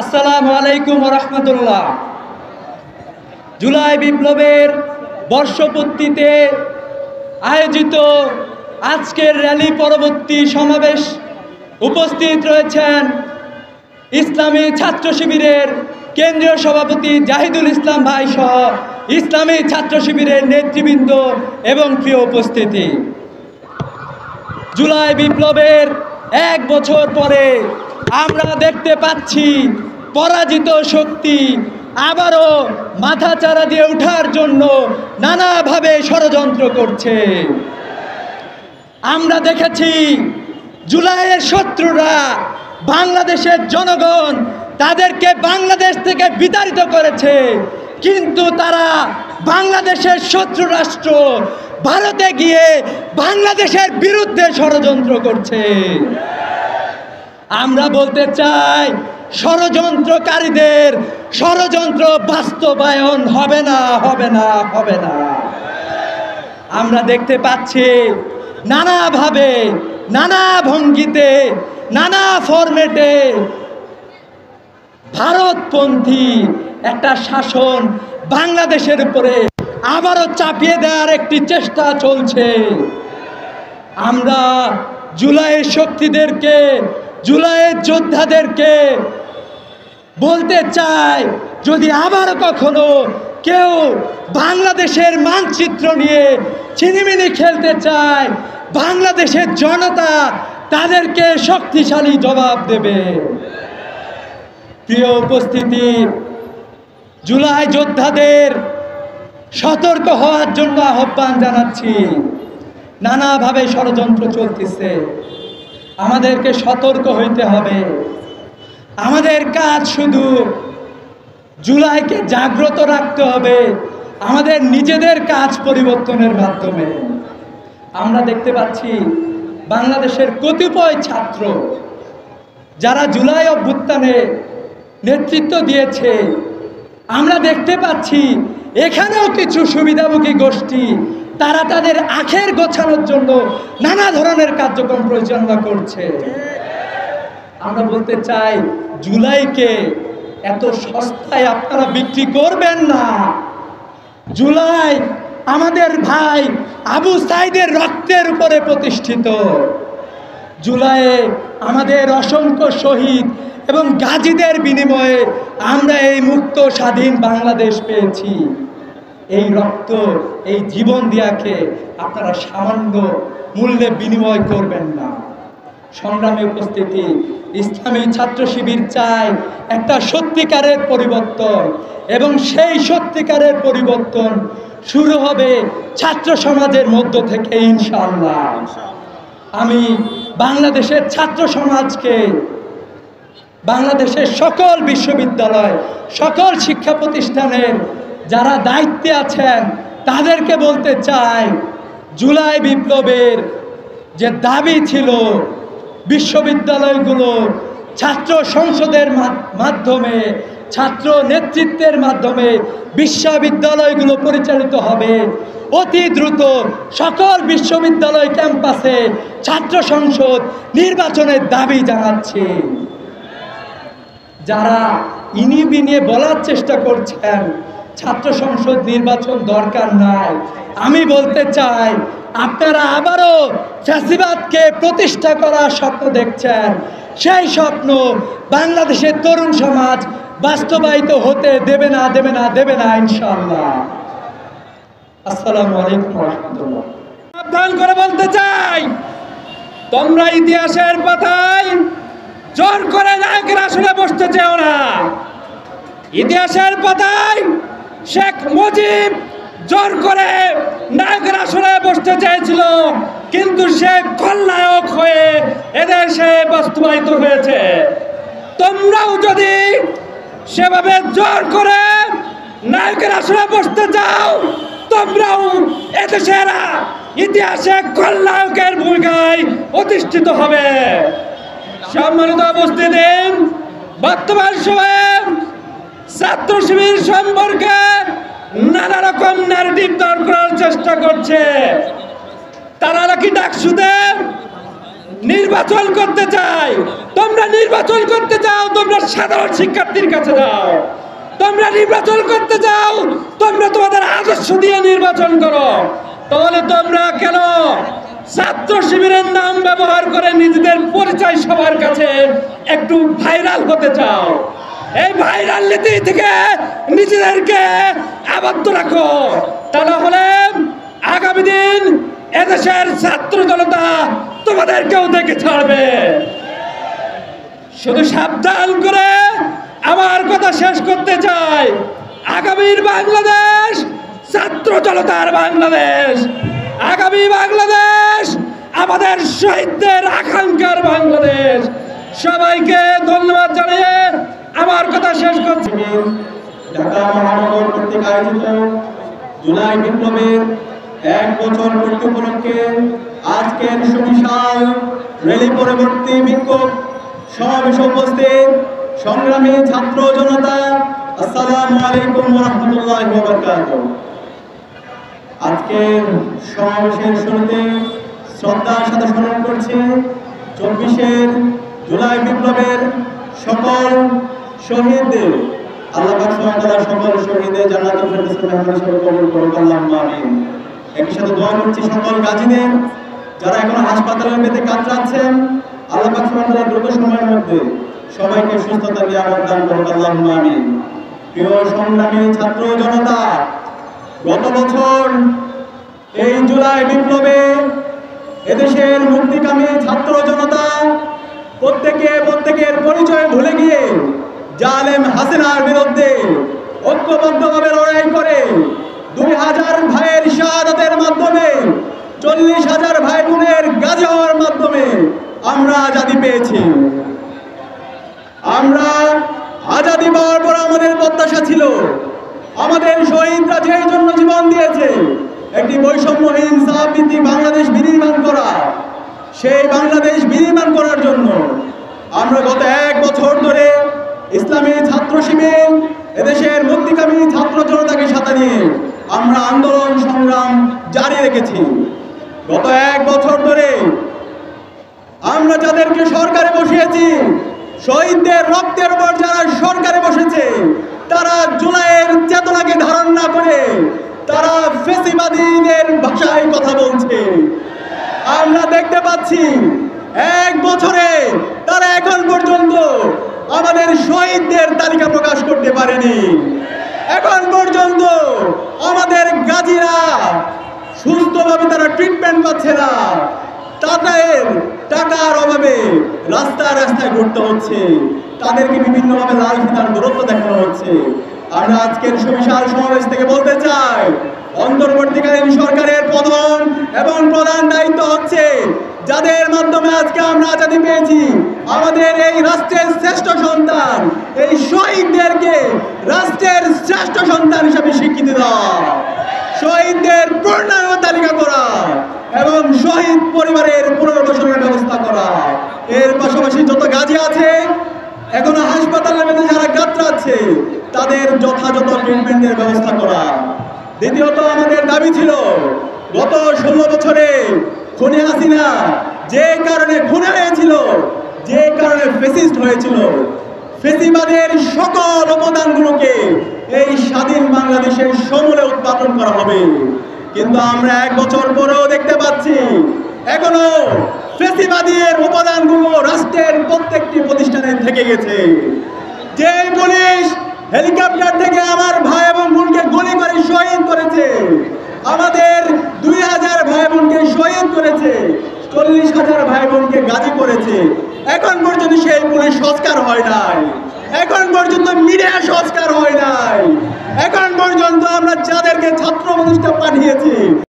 আসসালামু আলাইকুম ওয়া রাহমাতুল্লাহ। জুলাই বিপ্লবের বর্ষপূর্তিতে আয়োজিত আজকের র্যালি পরবর্তী সমাবেশ উপস্থিত রয়েছেন ইসলামী ছাত্র শিবিরের কেন্দ্রীয় সভাপতি জাহিদুল ইসলাম ভাই সহ ইসলামী ছাত্র শিবিরের নেতৃবৃন্দ এবং প্রিয় উপস্থিতি। জুলাই বিপ্লবের এক বছর পরে আমরা দেখতে পাচ্ছি পরাজিত শক্তি আবারও মাথাচাড়া দিয়ে ওঠার জন্য নানাভাবে ষড়যন্ত্র করছে। আমরা দেখেছি জুলাইয়ের শত্রুরা বাংলাদেশের জনগণ তাদেরকে বাংলাদেশ থেকে বিতাড়িত করেছে, কিন্তু তারা বাংলাদেশের শত্রু রাষ্ট্র ভারতে গিয়ে বাংলাদেশের বিরুদ্ধে ষড়যন্ত্র করছে। আমরা বলতে চাই ষড়যন্ত্রকারীদের ষড়যন্ত্র বাস্তবায়ন হবে না, হবে না, হবে না। আমরা দেখতে পাচ্ছি নানাভাবে, নানা ভঙ্গিতে, নানা ফরম্যাটে ভারতপন্থী একটা শাসন বাংলাদেশের উপরে আবারও চাপিয়ে দেওয়ার একটি চেষ্টা চলছে। আমরা জুলাইয়ের শক্তিদেরকে, জুলাইয়ের যোদ্ধাদেরকে বলতে চাই, যদি আবার কখনো কেউ বাংলাদেশের মানচিত্র নিয়ে ছিনিমিনি খেলতে চায়, বাংলাদেশের জনতা তাদেরকে শক্তিশালী জবাব দেবে। প্রিয় উপস্থিতি, জুলাই যোদ্ধাদের সতর্ক হওয়ার জন্য আহ্বান জানাচ্ছি। নানাভাবে ষড়যন্ত্র চলতেছে, আমাদেরকে সতর্ক হইতে হবে। আমাদের কাজ শুধু জুলাইকে জাগ্রত রাখতে হবে, আমাদের নিজেদের কাজ পরিবর্তনের মাধ্যমে। আমরা দেখতে পাচ্ছি বাংলাদেশের কতিপয় ছাত্র যারা জুলাই অভ্যুত্থানে নেতৃত্ব দিয়েছে, আমরা দেখতে পাচ্ছি এখানেও কিছু সুবিধাভোগী গোষ্ঠী তারা তাদের আখের গোছানোর জন্য নানা ধরনের কার্যক্রম পরিচালনা করছে। আমরা বলতে চাই, জুলাইকে এত সস্তায় আপনারা বিক্রি করবেন না। জুলাই আমাদের ভাই আবু সাইদের রক্তের উপরে প্রতিষ্ঠিত। জুলাইয়ে আমাদের অসংখ্য শহীদ এবং গাজীদের বিনিময়ে আমরা এই মুক্ত স্বাধীন বাংলাদেশ পেয়েছি। এই রক্ত, এই জীবন দিয়াকে আপনারা সামান্য মূল্যে বিনিময় করবেন না। সংগ্রামী উপস্থিতি, ইসলামী ছাত্র শিবির চায় একটা সত্যিকারের পরিবর্তন, এবং সেই সত্যিকারের পরিবর্তন শুরু হবে ছাত্র সমাজের মধ্য থেকে ইনশাআল্লাহ। আমি বাংলাদেশের ছাত্র সমাজকে, বাংলাদেশের সকল বিশ্ববিদ্যালয়, সকল শিক্ষা প্রতিষ্ঠানের যারা দায়িত্বে আছেন তাদেরকে বলতে চাই, জুলাই বিপ্লবের যে দাবি ছিল বিশ্ববিদ্যালয়গুলো ছাত্র সংসদের মাধ্যমে, ছাত্র নেতৃত্বের মাধ্যমে বিশ্ববিদ্যালয়গুলো পরিচালিত হবে। অতি দ্রুত সকল বিশ্ববিদ্যালয় ক্যাম্পাসে ছাত্র সংসদ নির্বাচনের দাবি জানাচ্ছি। যারা ইনিয়ে বলার চেষ্টা করছেন ছাত্র সংসদ নির্বাচন দরকার নাই, আমি বলতে চাই, আপনারা আবারও ফ্যাসিবাদকে প্রতিষ্ঠা করার স্বপ্ন দেখছেন। সেই স্বপ্ন বাংলাদেশের তরুণ সমাজ বাস্তবায়িত হতে দেবে না, দেবে না, দেবে না ইনশাআল্লাহ। আসসালামু আলাইকুম ওয়া রাহমাতুল্লাহ। সাবধান করে বলতে চাই, তোমরা ইতিহাসের পাতায় জোর করে নায়কের আসনে বসতে চেও না। ইতিহাসের পাতায় শেখ মুজিব জোর করে নায়কের আসনে বসতে চেয়েছিল, কিন্তু সে খলনায়ক হয়ে এদেশে বাস্তবায়িত হয়েছে। তোমরাও যদি সেভাবে জোর করে নায়কের আসনে বসতে চাও, তোমরাও এদেশের ইতিহাসে খলনায়কের ভূমিকায় অধিষ্ঠিত হবে। সম্মানিত উপস্থিতি, বর্তমান সময়ে ছাত্র শিবির সম্পর্কে নানা রকম ন্যারেটিভ তৈরি করার চেষ্টা করছে। তারা নাকি ডাকসুতে নির্বাচন করতে চাই। তোমরা নির্বাচন করতে চাও, তোমরা সাধারণ শিক্ষার্থীর কাছে যাও। তোমরা নির্বাচন করতে চাও, তোমরা তোমাদের আদর্শ দিয়ে নির্বাচন করো। তাহলে তোমরা কেন ছাত্র শিবিরের নাম ব্যবহার করে নিজেদের পরিচয় সবার কাছে একটু ভাইরাল হতে চাও? এই ভাইরাল নীতি থেকে নিজেদেরকে আবদ্ধ রাখো, তা না হলে আগামী দিন এদেশের ছাত্র জনতা তোমাদেরকেও দেখে ছাড়বে। শুধু সাবধান করে আমার কথা শেষ করতে চাই, আগামীর বাংলাদেশ ছাত্র জনতার বাংলাদেশ, আগামী বাংলাদেশ আমাদের শহীদদের আকাঙ্ক্ষার বাংলাদেশ। সবাইকে ধন্যবাদ জানিয়ে আমার কথা শেষ করছি। ঢাকা মহানগর কর্তৃক আয়োজিত জুলাই বিপ্লবের 1 বছর পূর্তি উপলক্ষে আজকের সুবিশাল র্যালি পরবর্তী বিক্ষোভ সমাবেশে উপস্থিত সংগ্রামী ছাত্র জনতা, আসসালামু আলাইকুম ওয়া রাহমাতুল্লাহি ওয়া বারাকাতুহু। আজকের সমাবেশের শুরুতে শ্রদ্ধার সাথে স্মরণ করছি 24 জুলাই বিপ্লবের সকল শহীদদের। আল্লাহ পাক সুবহানাহু ওয়া তাআলা সকল শহীদদের জান্নাতুল ফেরদৌসে মেহমান হিসেবে কবুল করুন, আল্লাহুম্মা আমিন। একই সাথে দোয়া করছি সকল গাজীদের যারা এখনো হাসপাতালের বেঁধে কাতরাচ্ছেন, আল্লাহ পাক সুবহানাহু ওয়া তাআলা দ্রুত সময়ের মধ্যে সবাইকে সুস্থতা দিয়ে দান করুন, আল্লাহুম্মা আমিন। প্রিয় সংগ্রামী ছাত্র জনতা, গত বছর এই জুলাই বিপ্লবে এদেশের মুক্তিকামী ছাত্র জনতা প্রত্যেকের পরিচয় ভুলে গিয়ে জালেম হাসিনার বিরুদ্ধে ঐক্যবদ্ধভাবে লড়াই করে 2000 ভাইয়ের শাহাদাতের মাধ্যমে 40,000 ভাই বোনের গাজী হওয়ার মাধ্যমে আমরা আজাদি পেয়েছি। আমরা আজাদি পাওয়ার পর আমাদের প্রত্যাশা ছিল, আমাদের শহীদরা যেই জন্য জীবন দিয়েছে একটি বৈষম্যহীন ইনসাফভিত্তিক বাংলাদেশ বিনির্মাণ করা, সেই বাংলাদেশ বিনির্মাণ করার জন্য আমরা গত 1 বছর ধরে ইসলামী ছাত্র শিবির এদেশের মুক্তিকামী ছাত্র জনতাকে সাথে নিয়ে আমরা আন্দোলন সংগ্রাম জারি রেখেছি। গত 1 বছর ধরে আমরা যাদেরকে সরকারে বসিয়েছি, শহীদদের রক্তের উপর যারা সরকারে বসেছে, তারা জুলাইয়ের চেতনাকে ধারণ না করে তারা ফ্যাসিবাদীদের ভাষায় কথা বলছে। আমরা দেখতে পাচ্ছি 1 বছরে তারা এখন পর্যন্ত আমাদের শহীদদের তালিকা প্রকাশ করতে পারেনি। এখন পর্যন্ত আমাদের গাজীরা সুস্থভাবে তারা ট্রিটমেন্ট পাচ্ছে না। টাকার অভাবে রাস্তায় রাস্তায় ঘুরতে হচ্ছে, তাদেরকে বিভিন্নভাবে লাল ফিতার দূরত্ব দেখানো হচ্ছে। আমরা আজকের সুবিশাল সমাবেশ থেকে বলতে চাই, অন্তর্বর্তীকালীন সরকারের প্রধান এবং প্রধান দায়িত্ব হচ্ছে যাদের মাধ্যমে আজকে আমরা আজাদি পেয়েছি, আমাদের এই রাষ্ট্রের শ্রেষ্ঠ সন্তান, এই শহীদদেরকে রাষ্ট্রের শ্রেষ্ঠ সন্তান হিসাবে স্বীকৃতি দেওয়া, শহীদদের পূর্ণাঙ্গ তালিকা করা এবং শহীদ পরিবারের পুনর্বাসনের ব্যবস্থা করা। এর পাশাপাশি যত গাজী আছে এখনো হাসপাতালের মধ্যে যারা কাতরাচ্ছে তাদের যথাযথ ট্রিটমেন্টের ব্যবস্থা করা। দ্বিতীয়ত আমাদের দাবি ছিল, গত 16 বছরে খুনি হাসিনা যে কারণে খুনে হয়েছিল, যে কারণে ফ্যাসিস্ট হয়েছিল, ফ্যাসিবাদের সকল অবদানগুলোকে এই স্বাধীন বাংলাদেশের সমূলে উৎপাদন করা হবে। কিন্তু আমরা 1 বছর পরেও দেখতে পাচ্ছি এখনো ফ্যাসিবাদের উপাদানগুলো রাষ্ট্রের প্রত্যেকটি প্রতিষ্ঠানে থেকে গেছে। যে পুলিশ হেলিকপ্টার থেকে আমার ভাই এবং বোনকে গুলি করে শহীদ করেছে, আমাদের 2000 ভাই বোনকে শহীদ করেছে, 40,000 ভাই বোনকে গাজী করেছে, এখন পর্যন্ত সেই পুলিশ সংস্কার হয় নাই। এখন পর্যন্ত মিডিয়া